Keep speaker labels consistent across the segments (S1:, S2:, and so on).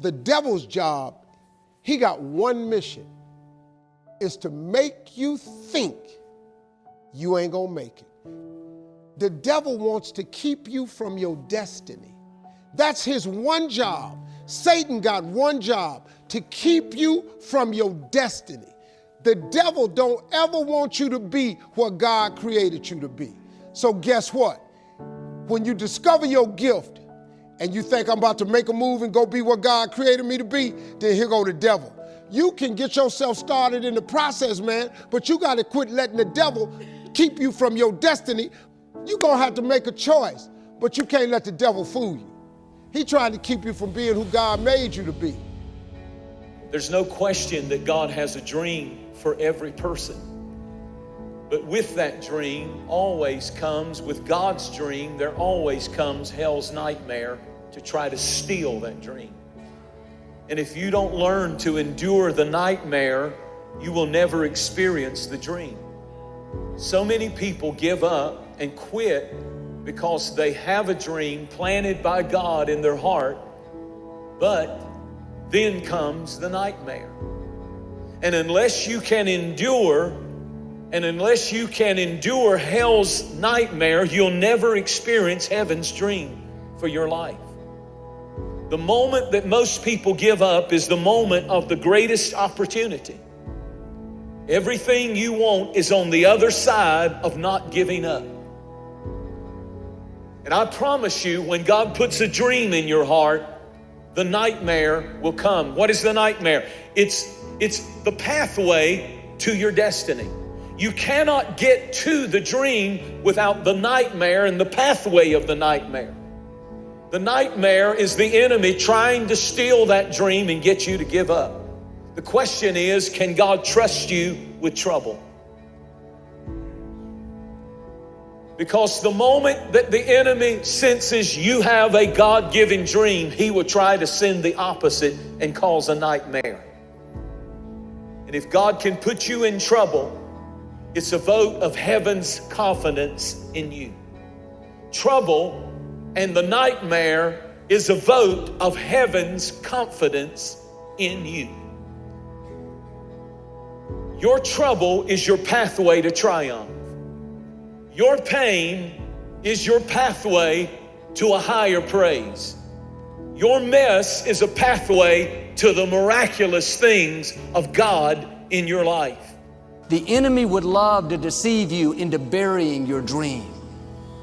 S1: The devil's job, he got one mission, is to make you think you ain't gonna make it. The devil wants to keep you from your destiny. That's his one job. Satan got one job, to keep you from your destiny. The devil don't ever want you to be what God created you to be. So guess what? When you discover your gift and you think I'm about to make a move and go be what God created me to be, then here go the devil. You can get yourself started in the process, man, but you got to quit letting the devil keep you from your destiny. You're going to have to make a choice, but you can't let the devil fool you. He trying to keep you from being who God made you to be.
S2: There's no question that God has a dream for every person. But with that dream always comes, with God's dream, there always comes hell's nightmare to try to steal that dream. And if you don't learn to endure the nightmare, you will never experience the dream. So many people give up and quit because they have a dream planted by God in their heart, but then comes the nightmare. And unless you can endure hell's nightmare, you'll never experience heaven's dream for your life. The moment that most people give up is the moment of the greatest opportunity. Everything you want is on the other side of not giving up. And I promise you, when God puts a dream in your heart, the nightmare will come. What is the nightmare? It's the pathway to your destiny. You cannot get to the dream without the nightmare and the pathway of the nightmare. The nightmare is the enemy trying to steal that dream and get you to give up. The question is, can God trust you with trouble? Because the moment that the enemy senses you have a God-given dream, he will try to send the opposite and cause a nightmare. And if God can put you in trouble, it's a vote of heaven's confidence in you. Trouble and the nightmare is a vote of heaven's confidence in you. Your trouble is your pathway to triumph. Your pain is your pathway to a higher praise. Your mess is a pathway to the miraculous things of God in your life.
S3: The enemy would love to deceive you into burying your dream,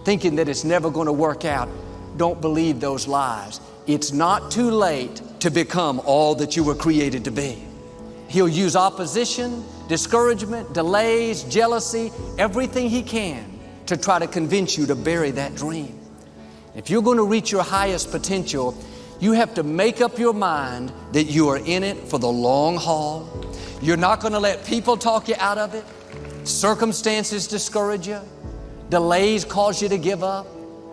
S3: thinking that it's never going to work out. Don't believe those lies. It's not too late to become all that you were created to be. He'll use opposition, discouragement, delays, jealousy, everything he can to try to convince you to bury that dream. If you're going to reach your highest potential, you have to make up your mind that you are in it for the long haul. You're not going to let people talk you out of it. Circumstances discourage you. Delays cause you to give up.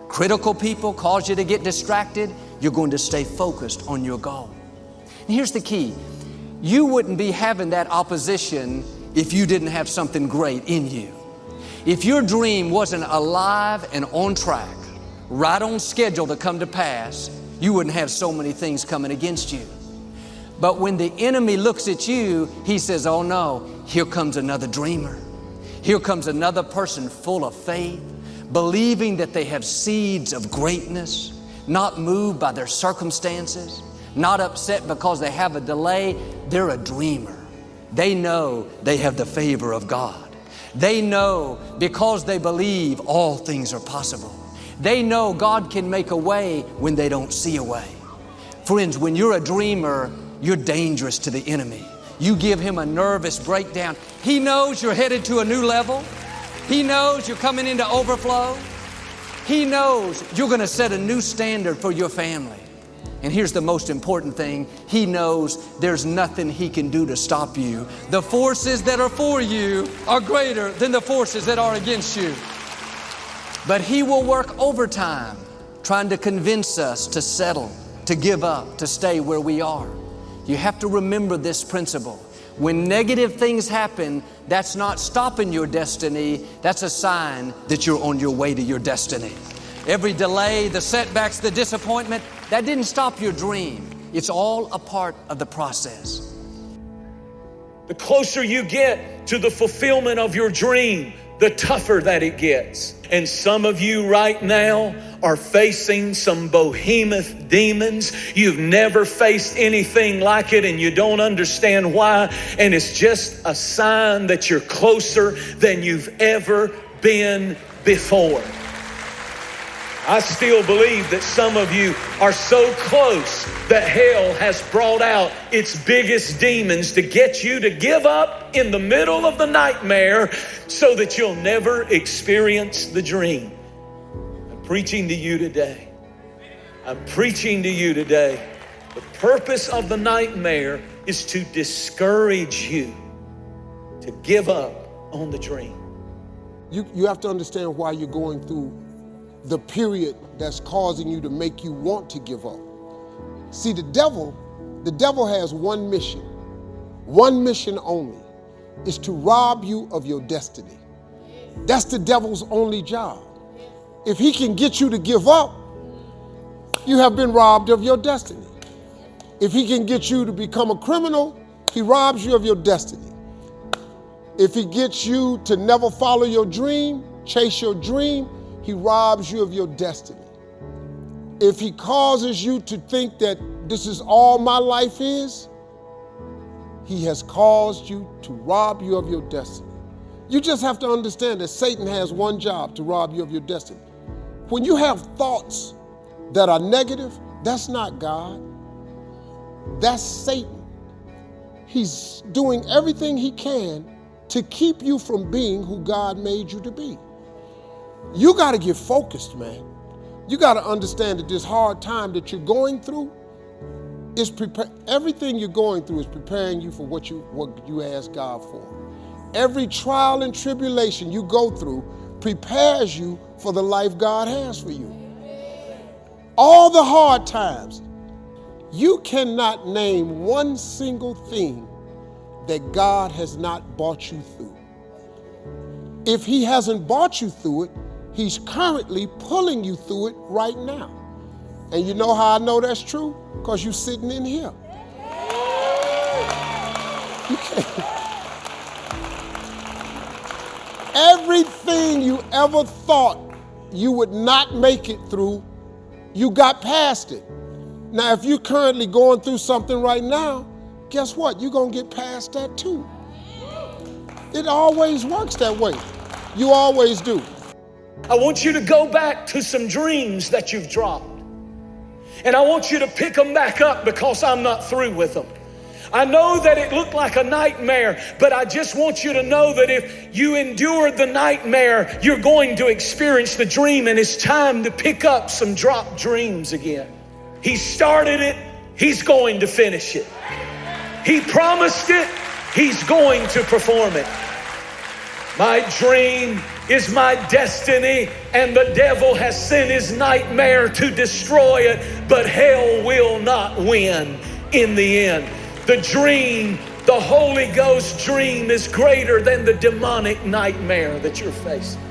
S3: Critical people cause you to get distracted. You're going to stay focused on your goal. And here's the key. You wouldn't be having that opposition if you didn't have something great in you. If your dream wasn't alive and on track, right on schedule to come to pass, you wouldn't have so many things coming against you. But when the enemy looks at you, he says, oh no, here comes another dreamer. Here comes another person full of faith, believing that they have seeds of greatness, not moved by their circumstances, not upset because they have a delay. They're a dreamer. They know they have the favor of God. They know because they believe all things are possible. They know God can make a way when they don't see a way. Friends, when you're a dreamer, you're dangerous to the enemy. You give him a nervous breakdown. He knows you're headed to a new level. He knows you're coming into overflow. He knows you're going to set a new standard for your family. And here's the most important thing. He knows there's nothing he can do to stop you. The forces that are for you are greater than the forces that are against you. But he will work overtime trying to convince us to settle, to give up, to stay where we are. You have to remember this principle. When negative things happen, that's not stopping your destiny. That's a sign that you're on your way to your destiny. Every delay, the setbacks, the disappointment, that didn't stop your dream. It's all a part of the process.
S2: The closer you get to the fulfillment of your dream, the tougher that it gets. And some of you right now are facing some behemoth demons. You've never faced anything like it and you don't understand why. And it's just a sign that you're closer than you've ever been before. I still believe that some of you are so close that hell has brought out its biggest demons to get you to give up in the middle of the nightmare so that you'll never experience the dream. I'm preaching to you today. I'm preaching to you today. The purpose of the nightmare is to discourage you to give up on the dream.
S1: You have to understand why you're going through the period that's causing you to make you want to give up. See, the devil has one mission only, is to rob you of your destiny. That's the devil's only job. If he can get you to give up, you have been robbed of your destiny. If he can get you to become a criminal, he robs you of your destiny. If he gets you to never follow your dream, chase your dream, he robs you of your destiny. If he causes you to think that this is all my life is, he has caused you to rob you of your destiny. You just have to understand that Satan has one job, to rob you of your destiny. When you have thoughts that are negative, that's not God. That's Satan. He's doing everything he can to keep you from being who God made you to be. You got to get focused, man. You got to understand that this hard time that you're going through is everything you're going through is preparing you for what you ask God for. Every trial and tribulation you go through prepares you for the life God has for you. All the hard times, you cannot name one single thing that God has not brought you through. If he hasn't brought you through it, he's currently pulling you through it right now. And you know how I know that's true? Because you're sitting in here. You can't. Everything you ever thought you would not make it through, you got past it. Now, if you're currently going through something right now, guess what? You're going to get past that too. It always works that way. You always do.
S2: I want you to go back to some dreams that you've dropped. And I want you to pick them back up because I'm not through with them. I know that it looked like a nightmare, but I just want you to know that if you endured the nightmare, you're going to experience the dream, and it's time to pick up some dropped dreams again. He started it, he's going to finish it. He promised it, he's going to perform it. My dream is my destiny, and the devil has sent his nightmare to destroy it, but hell will not win in the end. The dream, the Holy Ghost dream, is greater than the demonic nightmare that you're facing.